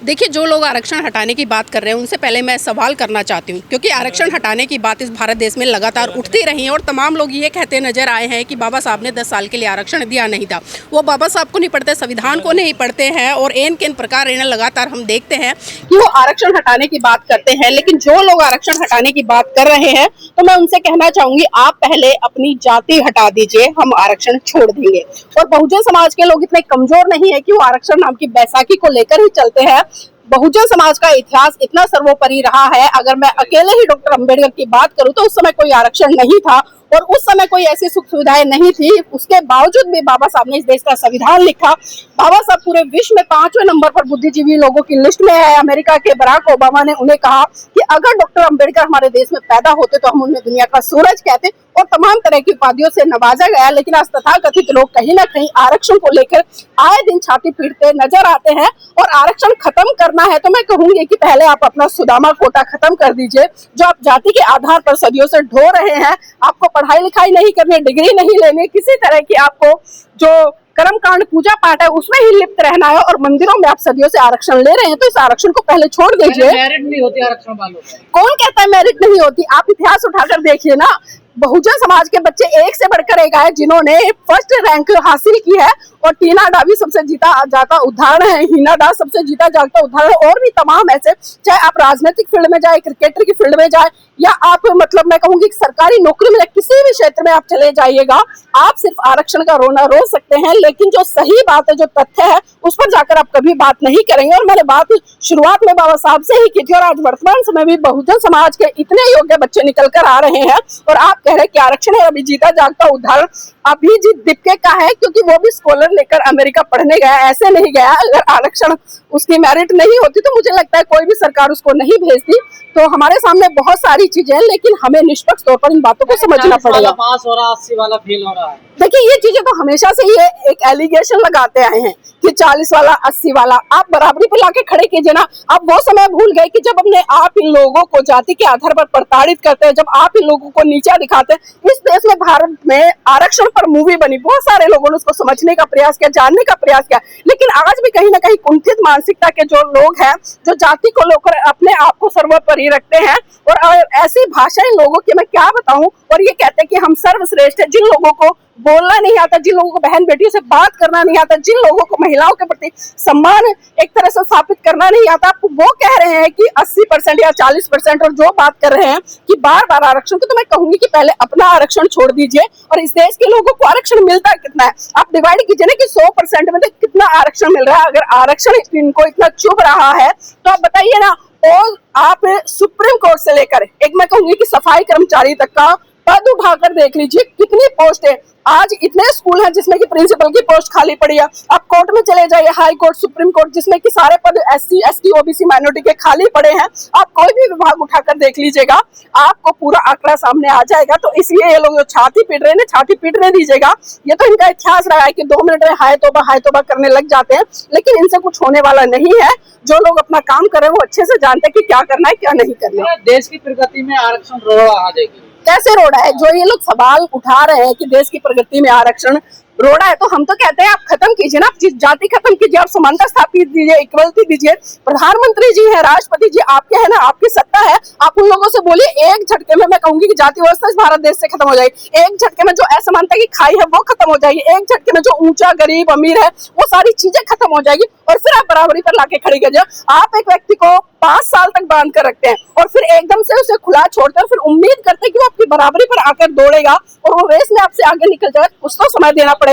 देखिए, जो लोग आरक्षण हटाने की बात कर रहे हैं उनसे पहले मैं सवाल करना चाहती हूँ, क्योंकि आरक्षण हटाने की बात इस भारत देश में लगातार उठती रही है और तमाम लोग ये कहते नजर आए हैं कि बाबा साहब ने 10 साल के लिए आरक्षण दिया नहीं था। वो बाबा साहब को नहीं पढ़ते, संविधान को नहीं पढ़ते हैं और एन केन प्रकार इन्हें लगातार हम देखते हैं कि वो आरक्षण हटाने की बात करते हैं। लेकिन जो लोग आरक्षण हटाने की बात कर रहे हैं तो मैं उनसे कहना चाहूंगी, आप पहले अपनी जाति हटा दीजिए, हम आरक्षण छोड़ देंगे। और बहुजन समाज के लोग इतने कमजोर नहीं है कि वो आरक्षण नाम की बैसाखी को लेकर ही चलते हैं। बहुजन समाज का इतिहास इतना सर्वोपरि रहा है। अगर मैं अकेले ही डॉक्टर अंबेडकर की बात करूं तो उस समय कोई आरक्षण नहीं था और उस समय कोई ऐसी सुख सुविधाएं नहीं थी। उसके बावजूद भी बाबा साहब ने इस देश का संविधान लिखा। बाबा साहब पूरे विश्व में 5वें नंबर पर बुद्धिजीवी लोगों की लिस्ट में है। अमेरिका के बराक ओबामा ने उन्हें कहा कि अगर डॉक्टर अंबेडकर हमारे देश में पैदा होते तो हम उन्हें दुनिया का सूरज कहते, और तमाम तरह की उपाधियों से नवाजा गया। लेकिन आज तथाकथित लोग कहीं ना कहीं आरक्षण को लेकर आए दिन छाती पीटते नजर आते हैं। और आरक्षण खत्म करना है तो मैं कहूंगी कि पहले आप अपना सुदामा कोटा खत्म कर दीजिए, जो आप जाति के आधार पर सदियों से ढो रहे हैं। आपको पढ़ाई लिखाई नहीं करनी, डिग्री नहीं लेनी, किसी तरह की आपको जो कर्मकांड पूजा पाठ है उसमें ही लिप्त रहना है और मंदिरों में आप सदियों से आरक्षण ले रहे हैं, तो इस आरक्षण को पहले छोड़ दीजिए। मेरिट नहीं होती आरक्षण वालों को। कौन कहता है मेरिट नहीं होती? आप इतिहास उठाकर देखिए ना, बहुजन समाज के बच्चे एक से बढ़कर एक आए जिन्होंने फर्स्ट रैंक हासिल की है। और टीना डा भी सबसे जीता जाता उदाहरण है, हिना दास सबसे जीता जाता उदाहरण है, और भी तमाम ऐसे, चाहे आप राजनीतिक फील्ड में जाए, क्रिकेटर की फील्ड में जाए, या आप मतलब मैं कहूंगी सरकारी नौकरी में, किसी भी क्षेत्र में आप चले जाइएगा, आप सिर्फ आरक्षण का रोना रो सकते हैं। लेकिन जो सही बात है, जो तथ्य है, उस पर जाकर आप कभी बात नहीं करेंगे। और मैंने बात शुरुआत में बाबा साहब से ही की थी और आज वर्तमान समय में बहुजन समाज के इतने योग्य बच्चे निकल कर आ रहे हैं और आप कह रहे हैं कि आरक्षण है। अभी जीता जागता उदाहरण अभिजीत दीपके का है, क्योंकि वो भी स्कॉलर लेकर अमेरिका पढ़ने गया, ऐसे नहीं गया। अगर आरक्षण उसकी मेरिट नहीं होती तो मुझे लगता है कोई भी सरकार उसको नहीं भेजती। तो हमारे सामने बहुत सारी चीजें हैं, लेकिन हमें निष्पक्ष तौर पर इन बातों को समझना पड़ेगा। पास हो रहा, 80 वाला फेल हो रहा है। देखिए, ये चीजें तो हमेशा से ही एक एलिगेशन लगाते आए हैं कि 40 वाला 80 वाला, आप बराबरी पर लाके खड़े कीजिए ना। आप वो समय भूल गए कि जब अपने आप इन लोगों को जाति के आधार पर प्रताड़ित करते हैं, जब आप इन लोगों को नीचा दिखाते हैं। इस देश में, भारत में आरक्षण पर मूवी बनी, बहुत सारे लोगों ने उसको समझने का प्रयास किया, जानने का प्रयास किया, लेकिन आज भी कहीं ना कहीं कुंठित मानसिकता के जो लोग हैं, जो जाति को लेकर अपने आप को सर्वोपरि रखते हैं, और ऐसी भाषा इन लोगों की मैं क्या बताऊं, और ये कहते हैं कि हम सर्वश्रेष्ठ है। जिन लोगों को बोलना नहीं आता, जिन लोगों को बहन बेटियों से बात करना नहीं आता, जिन लोगों को महिलाओं के प्रति सम्मान एक तरह से स्थापित करना नहीं आता, वो कह रहे हैं कि 80% या 40%, और जो बात कर रहे हैं कि बार बार आरक्षण की, तो मैं कहूंगी कि पहले अपना आरक्षण छोड़ दीजिए। और इस देश के लोगों को आरक्षण मिलता कितना है आप डिवाइड कीजिए ना, कि 100% में तो कितना आरक्षण मिल रहा है। अगर आरक्षण इनको इतना चुभ रहा है तो आप बताइए ना। और आप सुप्रीम कोर्ट से लेकर एक मैं कहूंगी कि सफाई कर्मचारी तक का पद उठाकर देख लीजिए, कितनी पोस्ट है। आज इतने स्कूल हैं जिसमें कि प्रिंसिपल की पोस्ट खाली पड़ी है। आप कोर्ट में चले जाइए, हाई कोर्ट, सुप्रीम कोर्ट, जिसमें कि सारे पद SC ST OBC माइनॉरिटी के खाली पड़े हैं। आप कोई भी विभाग उठाकर देख लीजिएगा, आपको पूरा आंकड़ा सामने आ जाएगा। तो इसलिए ये लोग जो छाती पीट रहे हैं ना, छाती पीटने दीजिएगा। ये तो इनका इतिहास रहा है कि 2 मिनट में हाय तौबा करने लग जाते हैं, लेकिन इनसे कुछ होने वाला नहीं है। जो लोग अपना काम कर रहे हैं वो अच्छे से जानते हैं कि क्या करना है, क्या नहीं करना। देश की प्रगति में आरक्षण रोड़ा आ जाएगी। कैसे रोड़ा है? जो ये लोग सवाल उठा रहे हैं कि देश की प्रगति में आरक्षण रोड़ा है, तो हम तो कहते हैं आप खत्म कीजिए ना, जाति खत्म कीजिए, आप समानता स्थापित दीजिए, इक्वलिटी दीजिए। प्रधानमंत्री जी है, राष्ट्रपति जी आपके है ना, आपकी सत्ता है। आप उन लोगों से बोलिए, एक झटके में मैं कहूंगी कि जाति व्यवस्था इस भारत देश से खत्म हो जाएगी। एक झटके में जो असमानता की खाई है वो खत्म हो जाएगी। एक झटके में जो ऊंचा गरीब अमीर है वो सारी चीजें खत्म हो जाएगी, और फिर आप बराबरी पर लाके खड़ी कीजिए। आप एक व्यक्ति को 5 साल तक बांध कर रखते हैं और फिर एकदम से उसे खुला छोड़ते हैं, फिर उम्मीद करते हैं कि वो आपकी बराबरी पर आकर दौड़ेगा और वो रेस में आपसे आगे निकल जाएगा। कुछ तो समय देना पड़ेगा।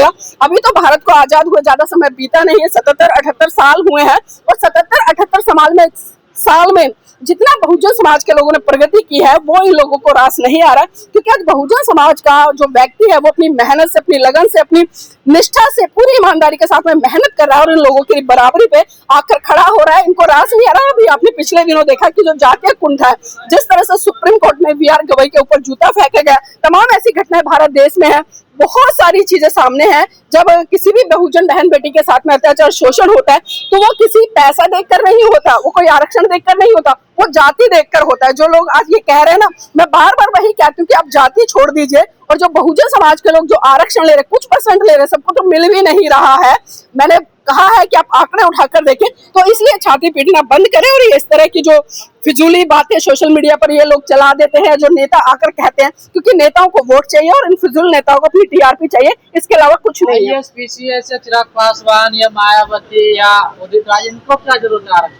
अभी तो भारत को आजाद हुए ज्यादा समय बीता नहीं है, 77-78 साल हुए हैं, और 77-78 साल में जितना बहुजन समाज के लोगों ने प्रगति की है वो इन लोगों को रास नहीं आ रहा, क्योंकि आज बहुजन समाज का जो व्यक्ति है वो अपनी मेहनत से, अपनी लगन से, अपनी निष्ठा से, पूरी ईमानदारी के साथ में मेहनत कर रहा है और इन लोगों की बराबरी पे आकर खड़ा हो रहा है। इनको रास नहीं आ रहा। अभी आपने पिछले दिनों देखा कि जो जातीय कुंठा है, जिस तरह से सुप्रीम कोर्ट में VR गवई के ऊपर जूता फेंका गया, तमाम ऐसी घटनाएं भारत देश में है। बहुत सारी चीजें सामने हैं। जब किसी भी बहुजन बहन बेटी के साथ में अत्याचार, शोषण होता है तो वो किसी पैसा देखकर नहीं होता, वो कोई आरक्षण देखकर नहीं होता, वो जाति देखकर होता है। जो लोग आज ये कह रहे हैं ना, मैं बार बार वही कहती हूँ कि आप जाति छोड़ दीजिए, और जो बहुजन समाज के लोग जो आरक्षण ले रहे, कुछ परसेंट ले रहे, सबको तो मिल भी नहीं रहा है। मैंने कहा है कि आप आंकड़े उठाकर देखें, तो इसलिए छाती पीटना बंद करें। और इस तरह की जो फिजूली बातें सोशल मीडिया पर ये लोग चला देते हैं, जो नेता आकर कहते हैं, क्योंकि नेताओं को वोट चाहिए और इन फिजूल नेताओं को अपनी टीआरपी चाहिए, इसके अलावा कुछ नहीं है। पीसीएस या चिराग पासवान या मायावती या उदित राज, इनको क्या जरूरत है आरक्षण?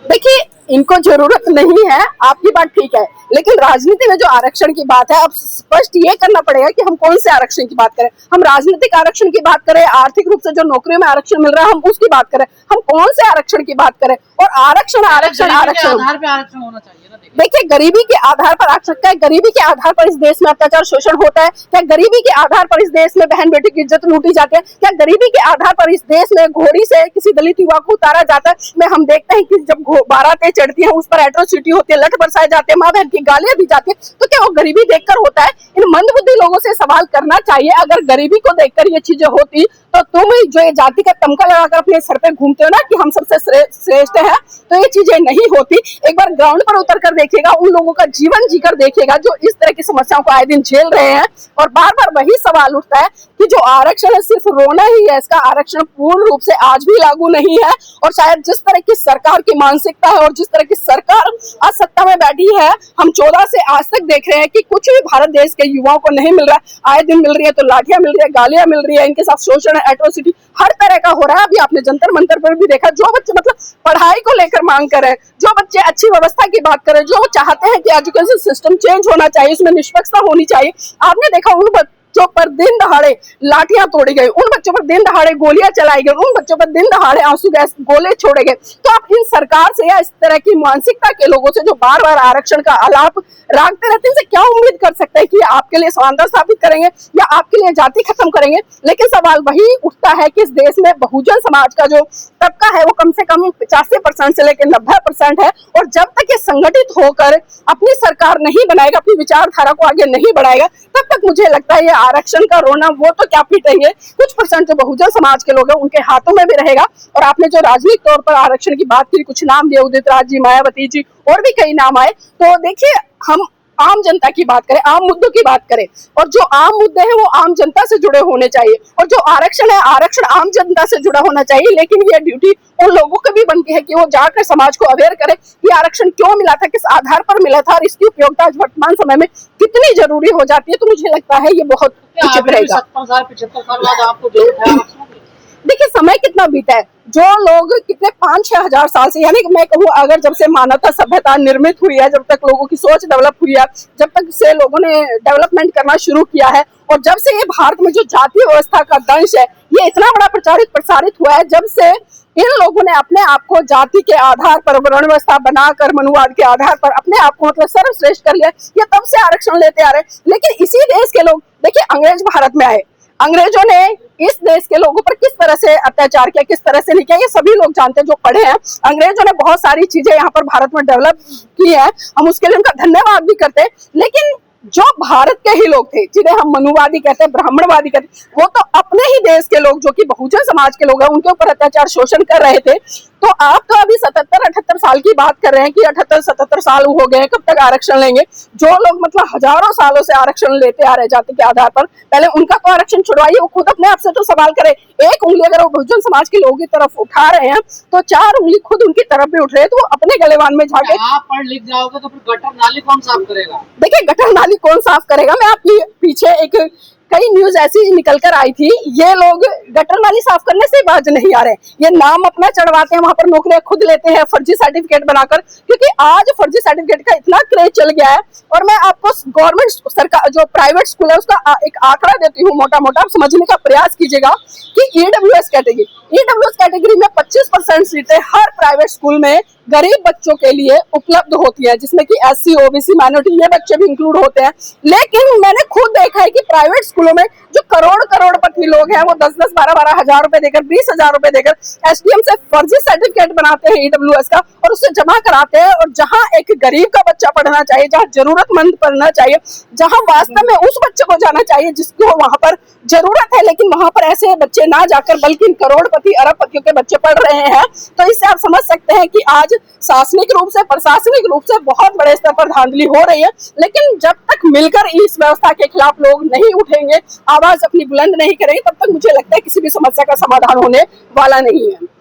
देखिए, इनको जरूरत नहीं है, आपकी बात ठीक है, लेकिन राजनीति में जो आरक्षण की बात है, अब स्पष्ट ये करना पड़ेगा कि हम कौन से आरक्षण की बात करें। हम राजनीतिक आरक्षण की बात करें, आर्थिक रूप से जो नौकरियों में आरक्षण मिल रहा है हम उसकी बात करें, हम कौन से आरक्षण की बात करें। और आरक्षण आरक्षण आरक्षण आधार पे आरक्षण होना चाहिए ना। देखिए, गरीबी के आधार पर आरक्षण, क्या गरीबी के आधार पर इस देश में अत्याचार शोषण होता है? क्या गरीबी के आधार पर इस देश में बहन बेटी की इज्जत लूटी जाती है? क्या गरीबी के आधार पर इस देश में घोड़ी से किसी दलित युवा को उतारा जाता है? में हम देखते हैं कि जब बारातें चढ़ती हैं उस पर एट्रोसिटी होती है, लठ बरसाए जाते हैं, माँ बहन की गालियां दी जाती है। तो क्या वो गरीबी देखकर होता है? इन मंदबुद्धि लोगों से सवाल करना चाहिए, अगर गरीबी को देखकर ये चीजें होती तो तुम जो ये जाति का तमका लगाकर अपने सर पे घूमते हो ना कि हम सबसे श्रेष्ठ हैं, तो ये चीजें नहीं होती। एक बार ग्राउंड पर उतर कर देखिएगा, उन लोगों का जीवन जीकर देखिएगा जो इस तरह की समस्याओं को आए दिन झेल रहे हैं। और बार बार वही सवाल उठता है कि जो आरक्षण है सिर्फ रोना ही है, इसका आरक्षण पूर्ण रूप से आज भी लागू नहीं है। और शायद जिस तरह की सरकार की मानसिकता है और जिस तरह की सरकार आज सत्ता में बैठी है, हम 14 से आज तक देख रहे हैं कि कुछ भी भारत देश के युवाओं को नहीं मिल रहा है। आए दिन मिल रही है तो लाठियां मिल रही है, गालियां मिल रही है, इनके साथ शोषण, एट्रोसिटी हर तरह का हो रहा है। अभी आपने जंतर मंतर पर भी देखा, जो बच्चे मतलब पढ़ाई को लेकर मांग कर रहे हैं, जो बच्चे अच्छी व्यवस्था की बात करें, जो चाहते हैं कि एजुकेशन सिस्टम चेंज होना चाहिए, उसमें निष्पक्षता होनी चाहिए, आपने देखा उन बच्चों पर दिन दहाड़े लाठियां तोड़ी गई, उन बच्चों पर दिन दहाड़े गोलियां चलाई गई, उन बच्चों पर दिन दहाड़े आंसू गैस गोले छोड़े गए। तो आप इन सरकार से या इस तरह की मानसिकता के लोगों से जो बार बार आरक्षण का आलाप रागते रहते हैं, इनसे क्या उम्मीद कर सकते हैं कि आपके लिए स्वातंत्रता स्थापित करेंगे या आपके लिए जाति खत्म करेंगे? लेकिन सवाल वही उठता है कि इस देश में बहुजन समाज का जो तबका है वो कम से कम 85% से लेकर 90% है। और जब तक ये संगठित होकर अपनी सरकार नहीं बनाएगा, अपनी विचारधारा को आगे नहीं बढ़ाएगा, तब तक मुझे लगता है ये आरक्षण का रोना वो तो क्या पीटेंगे, कुछ परसेंट जो बहुजन समाज के लोग हैं उनके हाथों में भी रहेगा। और आपने जो राजनीतिक तौर पर आरक्षण की बात की, कुछ नाम दिए, उदित राज जी, मायावती जी और भी कई नाम आए, तो देखिए हम आम जनता की बात करें, आम मुद्दों की बात करें, और जो आम मुद्दे हैं वो आम जनता से जुड़े होने चाहिए। और जो आरक्षण है, आरक्षण आम जनता से जुड़ा होना चाहिए। लेकिन ये ड्यूटी उन लोगों की भी बनती है कि वो जाकर समाज को अवेयर करें कि आरक्षण क्यों मिला था, किस आधार पर मिला था और इसकी उपयोगिता आज वर्तमान समय में कितनी जरूरी हो जाती है। तो मुझे लगता है ये बहुत उचित रहेगा। 75 साल बाद आपको जरूरत है आरक्षण की? देखिए, समय कितना बीता है, जो लोग कितने 5-6 हजार साल से, यानी मैं कहूँ अगर जब से मानवता सभ्यता निर्मित हुई है, जब तक लोगों की सोच डेवलप हुई है, जब तक से लोगों ने डेवलपमेंट करना शुरू किया है, और जब से ये भारत में जो जातीय व्यवस्था का दंश है ये इतना बड़ा प्रचारित प्रसारित हुआ है, जब से इन लोगों ने अपने आप को जाति के आधार पर वर्ण व्यवस्था बनाकर मनुवाद के आधार पर अपने आप को मतलब सर्वश्रेष्ठ कर लिया, ये तब से आरक्षण लेते आ रहे हैं। लेकिन इसी देश के लोग, देखिए अंग्रेज भारत में आए, अंग्रेजों ने इस देश के लोगों पर किस तरह से अत्याचार किया, किस तरह से नहीं किया, ये सभी लोग जानते हैं जो पढ़े हैं। अंग्रेजों ने बहुत सारी चीजें यहाँ पर भारत में डेवलप की है, हम उसके लिए उनका धन्यवाद भी करते हैं। लेकिन जो भारत के ही लोग थे, जिन्हें हम मनुवादी कहते हैं, ब्राह्मणवादी कहते हैं, वो तो अपने ही देश के लोग जो कि बहुजन समाज के लोग हैं उनके ऊपर अत्याचार शोषण कर रहे थे। तो आप तो अभी 77-78 साल की बात कर रहे हैं कि 78-77 साल हो गए, कब तक आरक्षण लेंगे? जो लोग मतलब हजारों सालों से आरक्षण लेते आ रहे जाति के आधार पर, पहले उनका तो आरक्षण छुड़वाइए, वो खुद अपने आप से तो सवाल करे। एक उंगली अगर वो बहुजन समाज के लोगों की तरफ उठा रहे हैं तो 4 उंगली खुद उनकी तरफ भी उठ रहे हैं, तो वो अपने गलेवान में जाके आप पढ़ लिख जाओगे तो फिर गटर नाली कौन साफ करेगा? देखिए, गटर नाली कौन साफ करेगा? मैं आपकी पीछे एक कई न्यूज ऐसी निकल कर आई थी, ये लोग गटर नाली साफ करने से बाज नहीं आ रहे, ये नाम अपना चढ़वाते हैं, वहां पर नौकरियां खुद लेते हैं फर्जी सर्टिफिकेट बनाकर, क्योंकि आज फर्जी सर्टिफिकेट का इतना क्रेज चल गया है। और मैं आपको गवर्नमेंट सरकार जो प्राइवेट स्कूल है उसका एक आंकड़ा देती हूँ, मोटा मोटा आप समझने का प्रयास कीजिएगा कि ईडब्ल्यूएस कैटेगरी में 25% सीटें हर प्राइवेट स्कूल में गरीब बच्चों के लिए उपलब्ध होती है, जिसमें कि SC, OBC, माइनॉरिटी ये बच्चे भी इंक्लूड होते हैं। लेकिन मैंने खुद देखा है कि प्राइवेट स्कूलों में जो करोड़पति लोग हैं वो 10-10, 12-12 हजार रुपए देकर, 20 हजार रुपए देकर SDM से फर्जी सर्टिफिकेट बनाते हैं EWS का और उससे जमा कराते हैं। और जहां एक गरीब का बच्चा पढ़ना चाहिए, जहां जरूरतमंद पढ़ना चाहिए, जहां वास्तव में उस बच्चे को जाना चाहिए जिसको वहां पर जरूरत है, लेकिन वहां पर ऐसे बच्चे ना जाकर बल्कि करोड़पति अरबपतियों के बच्चे पढ़ रहे हैं। तो इससे आप समझ सकते हैं कि आज आज शासनिक रूप से, प्रशासनिक रूप से बहुत बड़े स्तर पर धांधली हो रही है, लेकिन जब तक मिलकर इस व्यवस्था के खिलाफ लोग नहीं उठेंगे, आवाज अपनी बुलंद नहीं करेंगे, तब तक मुझे लगता है किसी भी समस्या का समाधान होने वाला नहीं है।